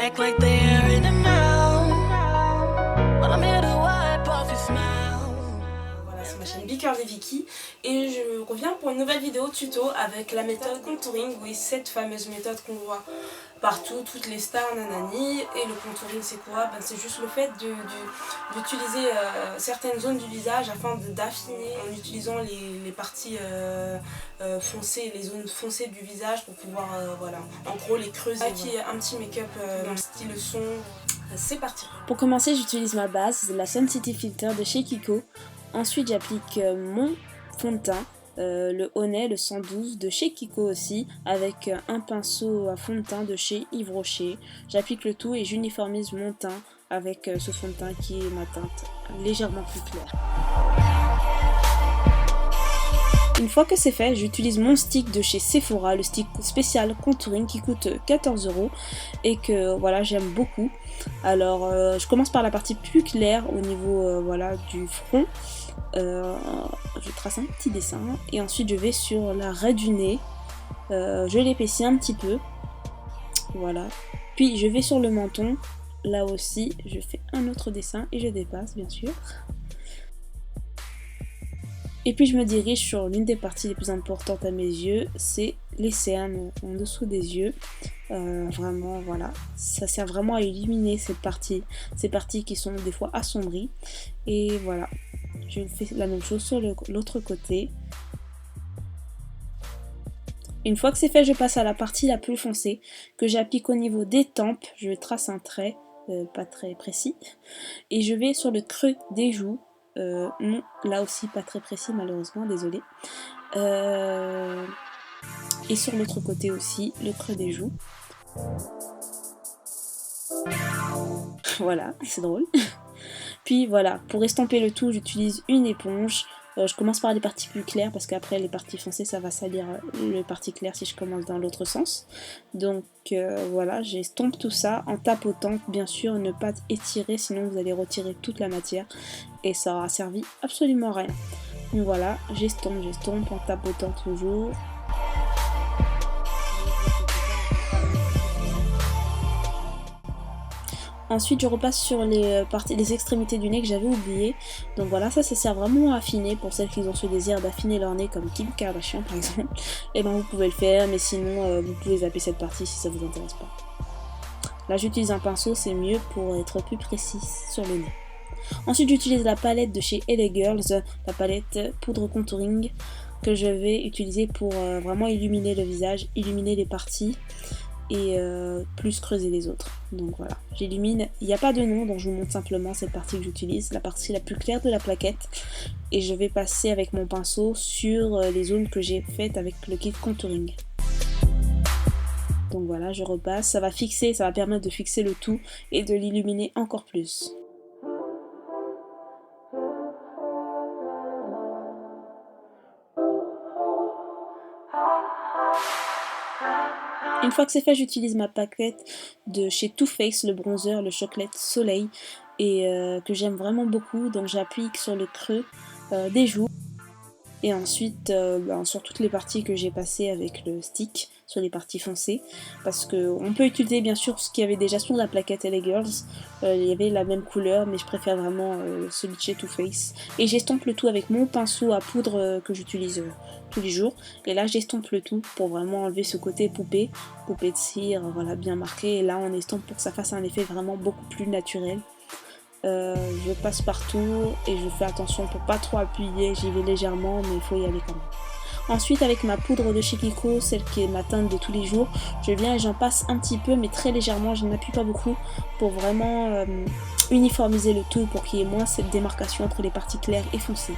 act like they're in and out. But I'm here to wipe off your smile. Voilà, c'est ma chaîne Bicurly Vicky et je reviens pour une nouvelle vidéo tuto avec la méthode contouring. Oui, cette fameuse méthode qu'on voit partout, toutes les stars, nanani. Et le contouring, c'est quoi? C'est juste le fait d'utiliser certaines zones du visage afin d'affiner en utilisant les parties foncées, les zones foncées du visage pour pouvoir, voilà, en gros les creuser. Qui est un petit make-up dans le style son. C'est parti. Pour commencer, j'utilise ma base, la Sun City Filter de chez Kiko. Ensuite, j'applique mon fond de teint. Le Honey, le 112 de chez Kiko aussi, avec un pinceau à fond de teint de chez Yves Rocher. J'applique le tout et j'uniformise mon teint avec ce fond de teint qui est ma teinte légèrement plus claire. Une fois que c'est fait, j'utilise mon stick de chez Sephora, le stick spécial contouring qui coûte 14 € et que voilà, j'aime beaucoup. Alors je commence par la partie plus claire au niveau voilà, du front. Je trace un petit dessin et ensuite je vais sur la raie du nez, je l'épaissis un petit peu, voilà, puis je vais sur le menton, là aussi je fais un autre dessin et je dépasse bien sûr, et puis je me dirige sur l'une des parties les plus importantes à mes yeux, c'est les cernes en dessous des yeux. Vraiment voilà, ça sert vraiment à illuminer ces parties qui sont des fois assombries, et voilà. Je fais la même chose sur l'autre côté. Une fois que c'est fait, je passe à la partie la plus foncée que j'applique au niveau des tempes. Je trace un trait, pas très précis. Et je vais sur le creux des joues. Non, là aussi pas très précis malheureusement, désolé. Et sur l'autre côté aussi, le creux des joues. Voilà, c'est drôle. Puis voilà, pour estomper le tout, j'utilise une éponge. Je commence par les parties plus claires parce qu'après les parties foncées, ça va salir les parties claires si je commence dans l'autre sens. Donc voilà, j'estompe tout ça en tapotant. Bien sûr, ne pas étirer, sinon vous allez retirer toute la matière et ça aura servi absolument à rien. Donc voilà, j'estompe en tapotant toujours. Ensuite je repasse sur les extrémités du nez que j'avais oublié. Donc voilà, ça sert vraiment à affiner pour celles qui ont ce désir d'affiner leur nez comme Kim Kardashian par exemple. Et ben vous pouvez le faire, mais sinon vous pouvez zapper cette partie si ça vous intéresse pas. Là j'utilise un pinceau, c'est mieux pour être plus précis sur le nez. Ensuite j'utilise la palette de chez LA Girls, la palette poudre contouring que je vais utiliser pour vraiment illuminer le visage, illuminer les parties et plus creuser les autres. Donc voilà, j'illumine, il n'y a pas de nom, donc je vous montre simplement cette partie que j'utilise, la partie la plus claire de la plaquette, et je vais passer avec mon pinceau sur les zones que j'ai faites avec le kit contouring. Donc voilà, je repasse, ça va permettre de fixer le tout et de l'illuminer encore plus. Une fois que c'est fait, j'utilise ma paquette de chez Too Faced, le bronzer, le Chocolate Soleil, et que j'aime vraiment beaucoup. Donc j'applique sur le creux des joues et ensuite sur toutes les parties que j'ai passées avec le stick, sur les parties foncées, parce qu'on peut utiliser bien sûr ce qu'il y avait déjà sur la plaquette LA Girls. Il y avait la même couleur, mais je préfère vraiment celui de chez Too Faced. Et j'estompe le tout avec mon pinceau à poudre que j'utilise tous les jours. Et là j'estompe le tout pour vraiment enlever ce côté poupée de cire, voilà, bien marqué. Et là on estompe pour que ça fasse un effet vraiment beaucoup plus naturel. Je passe partout et je fais attention pour pas trop appuyer, j'y vais légèrement mais il faut y aller quand même. Ensuite avec ma poudre de chez Kiko, celle qui est ma teinte de tous les jours, je viens et j'en passe un petit peu mais très légèrement, je n'appuie pas beaucoup pour vraiment uniformiser le tout pour qu'il y ait moins cette démarcation entre les parties claires et foncées.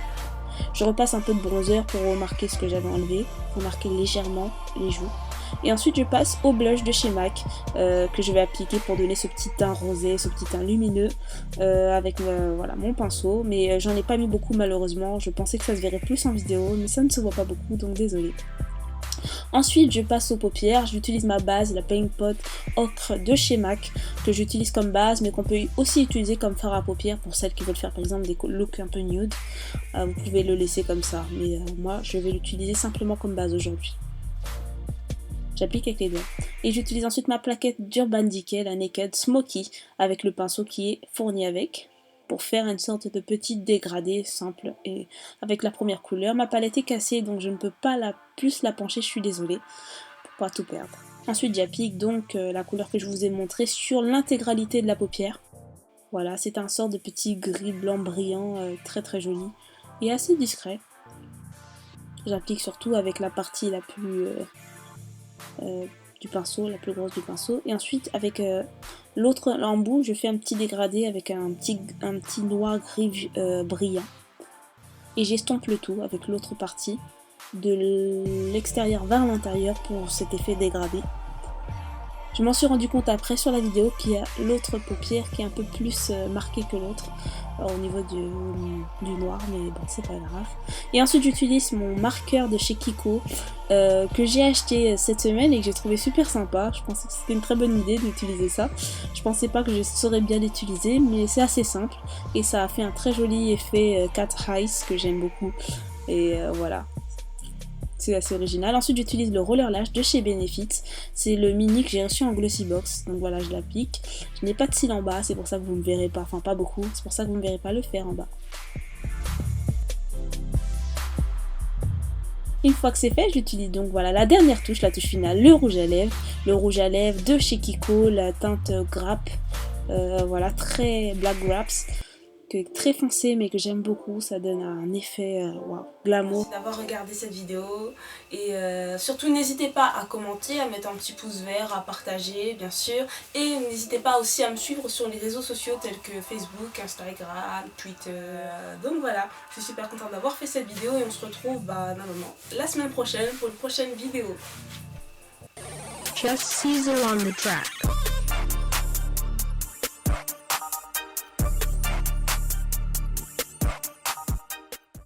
Je repasse un peu de bronzer pour remarquer ce que j'avais enlevé, remarquer légèrement les joues. Et ensuite je passe au blush de chez MAC que je vais appliquer pour donner ce petit teint rosé, ce petit teint lumineux avec voilà, mon pinceau. Mais j'en ai pas mis beaucoup malheureusement, je pensais que ça se verrait plus en vidéo mais ça ne se voit pas beaucoup donc désolé. Ensuite je passe aux paupières, j'utilise ma base, la Paint Pot Ocre de chez MAC que j'utilise comme base mais qu'on peut aussi utiliser comme fard à paupières pour celles qui veulent faire par exemple des looks un peu nude. Vous pouvez le laisser comme ça mais moi je vais l'utiliser simplement comme base aujourd'hui. J'applique avec les doigts. Et j'utilise ensuite ma plaquette d'Urban Decay, la Naked Smoky, avec le pinceau qui est fourni avec, pour faire une sorte de petit dégradé simple. Et avec la première couleur, ma palette est cassée, donc je ne peux pas plus la pencher, je suis désolée, pour pas tout perdre. Ensuite j'applique donc la couleur que je vous ai montrée sur l'intégralité de la paupière. Voilà, c'est un sort de petit gris blanc brillant, très très joli et assez discret. J'applique surtout avec la partie la plus du pinceau, la plus grosse du pinceau. Et ensuite avec l'autre embout, je fais un petit dégradé avec un petit noir gris brillant. Et j'estompe le tout avec l'autre partie, de l'extérieur vers l'intérieur pour cet effet dégradé. Je m'en suis rendu compte après sur la vidéo qu'il y a l'autre paupière qui est un peu plus marquée que l'autre au niveau du noir, mais bon, c'est pas grave. Et ensuite j'utilise mon marqueur de chez Kiko que j'ai acheté cette semaine et que j'ai trouvé super sympa. Je pensais que c'était une très bonne idée d'utiliser ça. Je pensais pas que je saurais bien l'utiliser, mais c'est assez simple et ça a fait un très joli effet cat eyes que j'aime beaucoup. Et voilà. C'est assez original. Ensuite j'utilise le roller lash de chez Benefit. C'est le mini que j'ai reçu en glossy box. Donc voilà, je l'applique. Je n'ai pas de cils en bas, c'est pour ça que vous me verrez pas. Enfin pas beaucoup, c'est pour ça que vous me verrez pas le faire en bas. Une fois que c'est fait, j'utilise donc voilà la dernière touche, la touche finale, le rouge à lèvres. Le rouge à lèvres de chez Kiko, la teinte grappe. Voilà, très black grapes. Très foncé mais que j'aime beaucoup, ça donne un effet wow, glamour. Merci d'avoir regardé cette vidéo et surtout n'hésitez pas à commenter, à mettre un petit pouce vert, à partager bien sûr, et n'hésitez pas aussi à me suivre sur les réseaux sociaux tels que Facebook, Instagram, Twitter. Donc voilà, je suis super contente d'avoir fait cette vidéo et on se retrouve normalement la semaine prochaine pour une prochaine vidéo. Just Caesar on the track.